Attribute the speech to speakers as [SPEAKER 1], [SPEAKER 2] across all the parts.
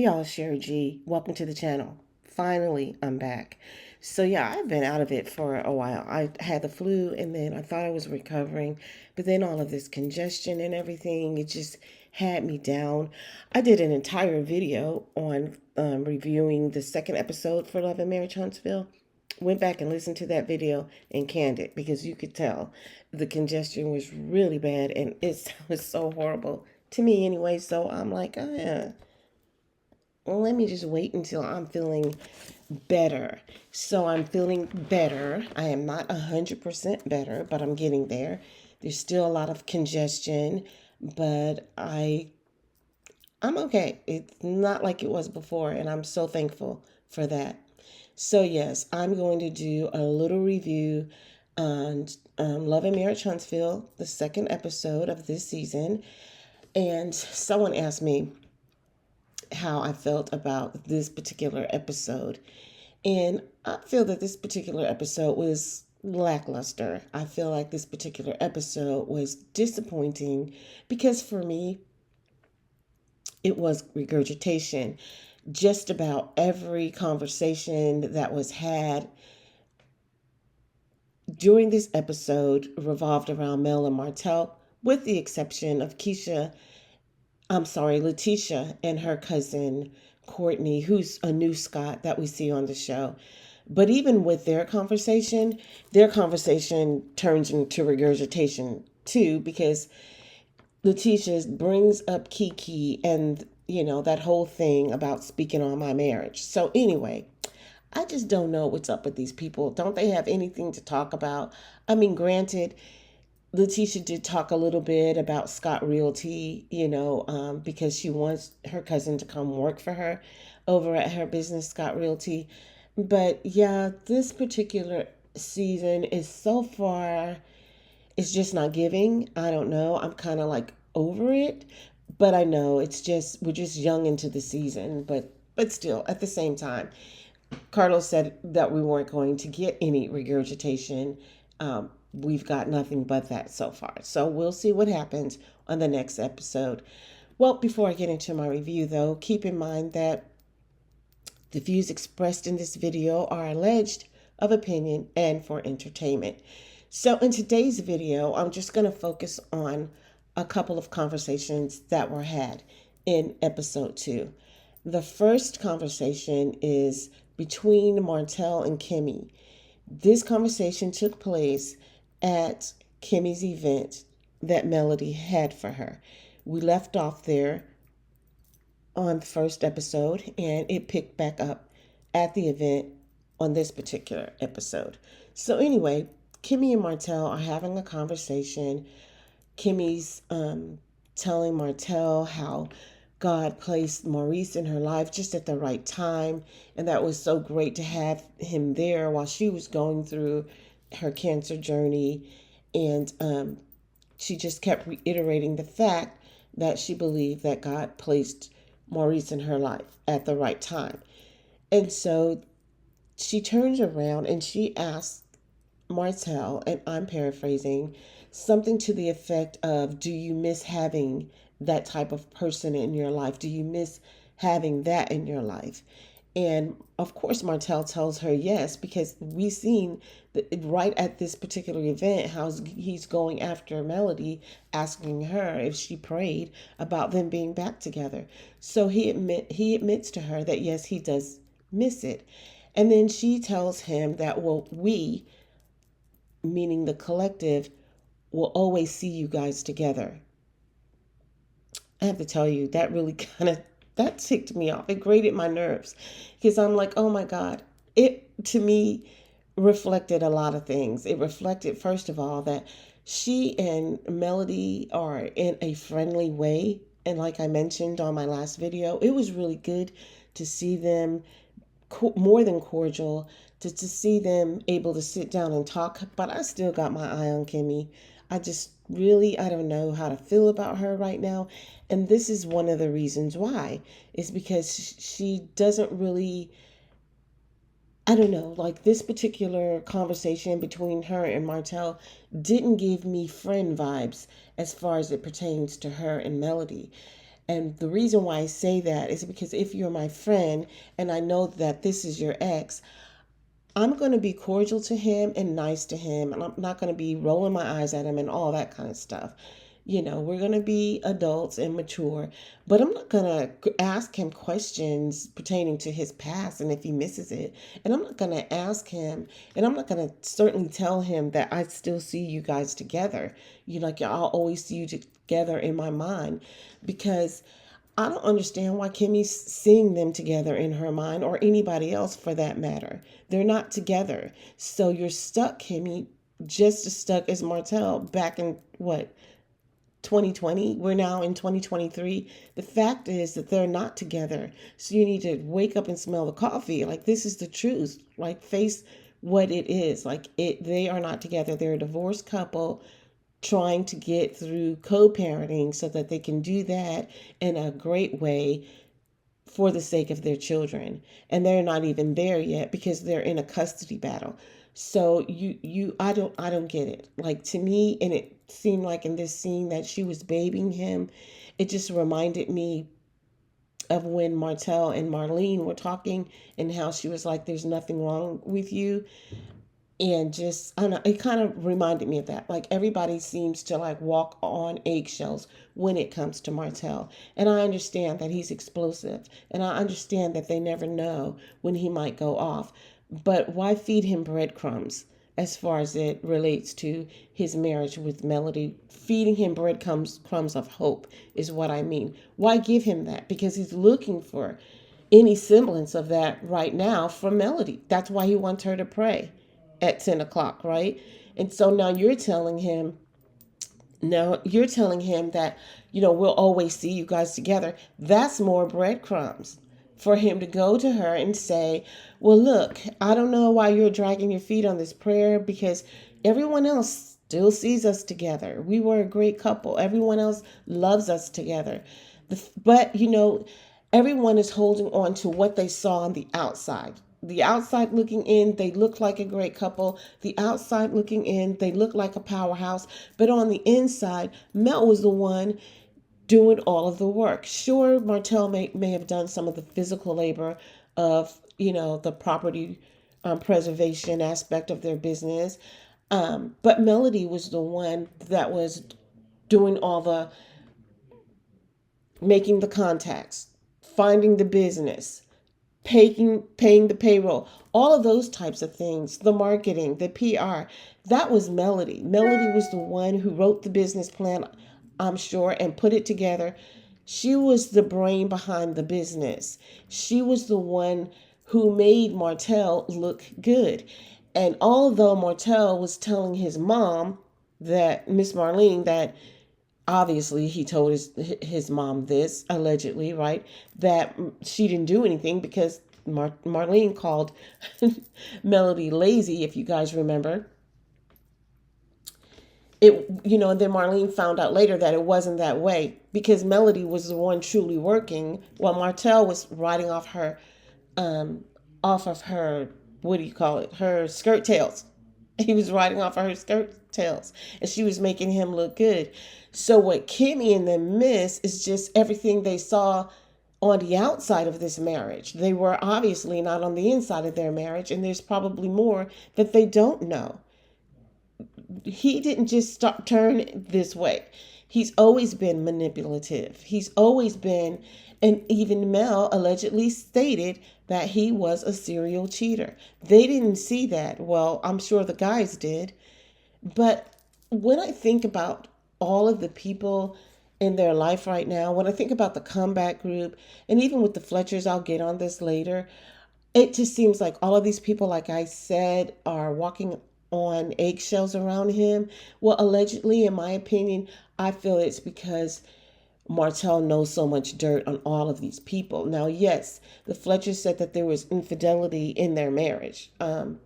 [SPEAKER 1] y'all, it's Sherry G. Welcome to the channel. Finally, I'm back. So yeah, I've been out of it for a while. I had the flu and then I thought I was recovering, but then all of this congestion and everything, it just had me down. I did an entire video on reviewing the second episode for Love and Marriage Huntsville. Went back and listened to that video and canned it because you could tell the congestion was really bad and it was so horrible to me anyway. So I'm like, well, let me just wait until I'm feeling better. So I'm feeling better. I am not 100% better, but I'm getting there. There's still a lot of congestion, but I'm okay. It's not like it was before, and I'm so thankful for that. So yes, I'm going to do a little review on Love and Marriage Huntsville, the second episode of this season. And someone asked me how I felt about this particular episode. And I feel that this particular episode was lackluster. I feel like this particular episode was disappointing because for me, it was regurgitation. Just about every conversation that was had during this episode revolved around Mel and Martell, with the exception of Letitia and her cousin Courtney, who's a new Scott that we see on the show. But even with their conversation turns into regurgitation too, because Letitia brings up Kiki and, that whole thing about speaking on my marriage. So anyway, I just don't know what's up with these people. Don't they have anything to talk about? I mean, granted, Letitia did talk a little bit about Scott Realty, because she wants her cousin to come work for her over at her business, Scott Realty. But yeah, this particular season is so far, it's just not giving. I don't know. I'm kind of like over it, but I know we're just young into the season, but still at the same time, Carlos said that we weren't going to get any regurgitation. We've got nothing but that so far. So we'll see what happens on the next episode. Well, before I get into my review, though, keep in mind that the views expressed in this video are alleged of opinion and for entertainment. So in today's video, I'm just going to focus on a couple of conversations that were had in episode 2. The first conversation is between Martell and Kimmy. This conversation took place at Kimmy's event that Melody had for her. We left off there on the first episode, and it picked back up at the event on this particular episode. So anyway, Kimmy and Martell are having a conversation. Kimmy's telling Martell how God placed Maurice in her life just at the right time, and that was so great to have him there while she was going through her cancer journey. And she just kept reiterating the fact that she believed that God placed Maurice in her life at the right time. And so she turns around and she asks Martell, and I'm paraphrasing, something to the effect of, do you miss having that type of person in your life? Do you miss having that in your life? And of course, Martell tells her yes, because we've seen that right at this particular event how he's going after Melody, asking her if she prayed about them being back together. So he admits to her that yes, he does miss it. And then she tells him that, well, we, meaning the collective, will always see you guys together. I have to tell you, that really that ticked me off. It grated my nerves because I'm like, oh my God. It, to me, reflected a lot of things. It reflected, first of all, that she and Melody are in a friendly way. And like I mentioned on my last video, it was really good to see them more than cordial, to see them able to sit down and talk. But I still got my eye on Kimmy. I don't know how to feel about her right now. And this is one of the reasons why. Is because she doesn't really, I don't know, like this particular conversation between her and Martell didn't give me friend vibes as far as it pertains to her and Melody. And the reason why I say that is because if you're my friend and I know that this is your ex, I'm going to be cordial to him and nice to him. And I'm not going to be rolling my eyes at him and all that kind of stuff. We're going to be adults and mature, but I'm not going to ask him questions pertaining to his past and if he misses it. And I'm not going to ask him, and I'm not going to certainly tell him that I still see you guys together. I'll always see you together in my mind, because I don't understand why Kimmy's seeing them together in her mind, or anybody else for that matter. They're not together. So you're stuck, Kimmy, just as stuck as Martell back in what, 2020? We're now in 2023. The fact is that they're not together. So you need to wake up and smell the coffee. Like, this is the truth. Like, face what it is. They are not together. They're a divorced couple trying to get through co-parenting so that they can do that in a great way for the sake of their children. And they're not even there yet because they're in a custody battle. So I don't get it. Like, to me, and it seemed like in this scene that she was babying him, it just reminded me of when Martell and Marlene were talking, and how she was like, there's nothing wrong with you. And just, I don't know, it kind of reminded me of that. Like, everybody seems to like walk on eggshells when it comes to Martell. And I understand that he's explosive, and I understand that they never know when he might go off. But why feed him breadcrumbs as far as it relates to his marriage with Melody? Feeding him breadcrumbs, crumbs of hope is what I mean. Why give him that? Because he's looking for any semblance of that right now from Melody. That's why he wants her to pray at 10 o'clock, right? And so now you're telling him that, we'll always see you guys together. That's more breadcrumbs for him to go to her and say, well, look, I don't know why you're dragging your feet on this prayer, because everyone else still sees us together. We were a great couple. Everyone else loves us together. But, everyone is holding on to what they saw on the outside. The outside looking in, they look like a great couple. The outside looking in, they look like a powerhouse. But on the inside, Mel was the one doing all of the work. Sure, Martell may have done some of the physical labor of, the property preservation aspect of their business. But Melody was the one that was doing all the making the contacts, finding the business, paying the payroll, all of those types of things, the marketing, the PR. That was Melody. Melody was the one who wrote the business plan, I'm sure, and put it together. She was the brain behind the business. She was the one who made Martell look good. And although Martell was telling his mom, that Miss Marlene, that obviously he told his mom this, allegedly, right, that she didn't do anything because Marlene called Melody lazy, if you guys remember it. And then Marlene found out later that it wasn't that way, because Melody was the one truly working while Martell was riding um off of her, what do you call it, her skirt tails. He was riding off of her skirt tails, and she was making him look good. So what Kimmy and them miss is just everything they saw on the outside of this marriage. They were obviously not on the inside of their marriage, and there's probably more that they don't know. He didn't just turn this way. He's always been manipulative. He's always been, and even Mel allegedly stated that he was a serial cheater. They didn't see that. Well, I'm sure the guys did. But when I think about all of the people in their life right now, when I think about the comeback group, and even with the Fletchers, I'll get on this later, it just seems like all of these people, like I said, are walking on eggshells around him. Well, allegedly, in my opinion, I feel it's because Martell knows so much dirt on all of these people. Now, yes, the Fletchers said that there was infidelity in their marriage, and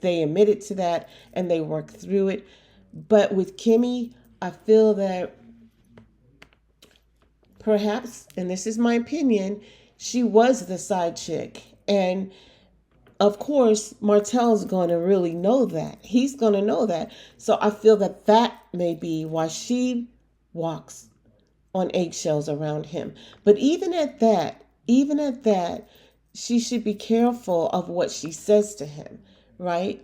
[SPEAKER 1] they admitted to that and they worked through it. But with Kimmy, I feel that perhaps, and this is my opinion, she was the side chick. And of course, Martell's going to really know that. He's going to know that. So I feel that that may be why she walks on eggshells around him. But even at that, she should be careful of what she says to him, right?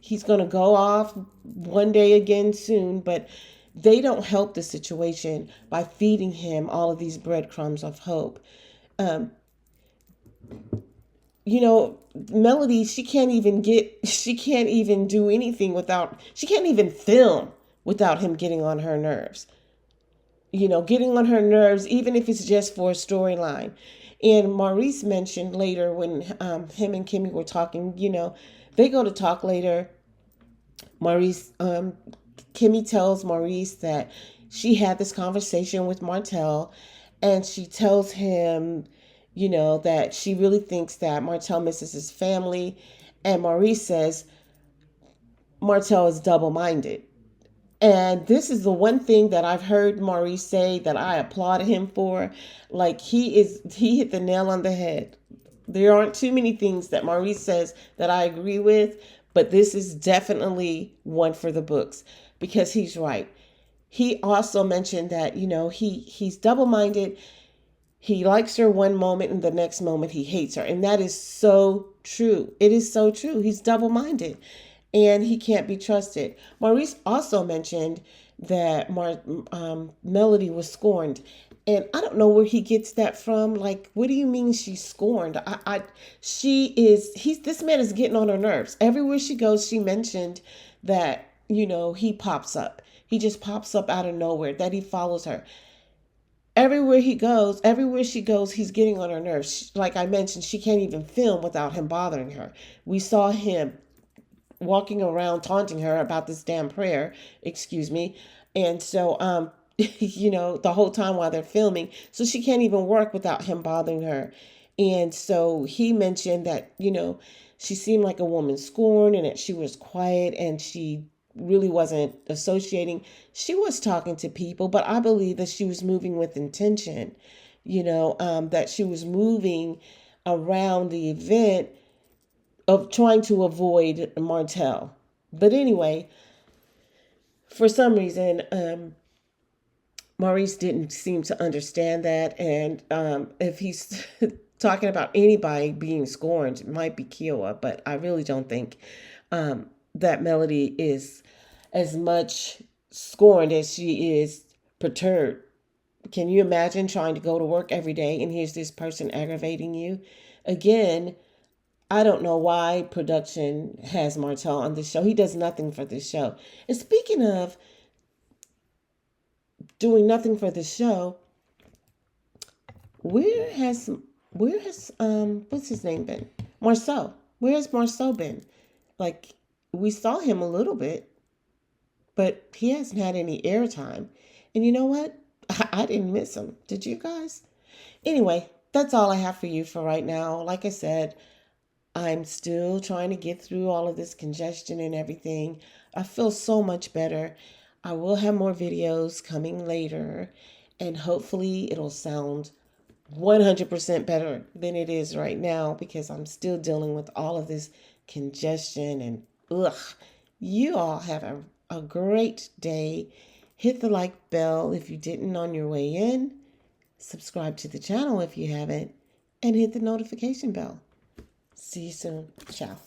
[SPEAKER 1] He's going to go off one day again soon, but they don't help the situation by feeding him all of these breadcrumbs of hope. Um, Melody, she can't even do anything without, she can't even film without him getting on her nerves. Getting on her nerves, even if it's just for a storyline. And Maurice mentioned later when him and Kimmy were talking, they go to talk later. Kimmy tells Maurice that she had this conversation with Martell, and she tells him, that she really thinks that Martell misses his family. And Maurice says Martell is double minded. And this is the one thing that I've heard Maurice say that I applaud him for. Like he hit the nail on the head. There aren't too many things that Maurice says that I agree with, but this is definitely one for the books because he's right. He also mentioned that, he's double-minded. He likes her one moment and the next moment he hates her. And that is so true. It is so true. He's double-minded and he can't be trusted. Maurice also mentioned that Melody was scorned. And I don't know where he gets that from. Like, what do you mean she's scorned? This man is getting on her nerves. Everywhere she goes, she mentioned that, he pops up. He just pops up out of nowhere, that he follows her. Everywhere she goes, he's getting on her nerves. Like I mentioned, she can't even film without him bothering her. We saw him walking around taunting her about this damn prayer, excuse me. And so, the whole time while they're filming, so she can't even work without him bothering her. And so he mentioned that, she seemed like a woman scorned and that she was quiet and she really wasn't associating. She was talking to people, but I believe that she was moving with intention, that she was moving around the event of trying to avoid Martell. But anyway, for some reason, Maurice didn't seem to understand that. And if he's talking about anybody being scorned, it might be Kiowa, but I really don't think that Melody is as much scorned as she is perturbed. Can you imagine trying to go to work every day and here's this person aggravating you? Again, I don't know why production has Martell on this show. He does nothing for this show. And speaking of doing nothing for the show, where has what's his name been? Marceau. Where has Marceau been? Like, we saw him a little bit, but he hasn't had any airtime. And you know what? I didn't miss him. Did you guys? Anyway, that's all I have for you for right now. Like I said, I'm still trying to get through all of this congestion and everything. I feel so much better. I will have more videos coming later, and hopefully it'll sound 100% better than it is right now because I'm still dealing with all of this congestion and ugh. You all have a great day. Hit the like bell if you didn't on your way in. Subscribe to the channel if you haven't, and hit the notification bell. See you soon. Ciao.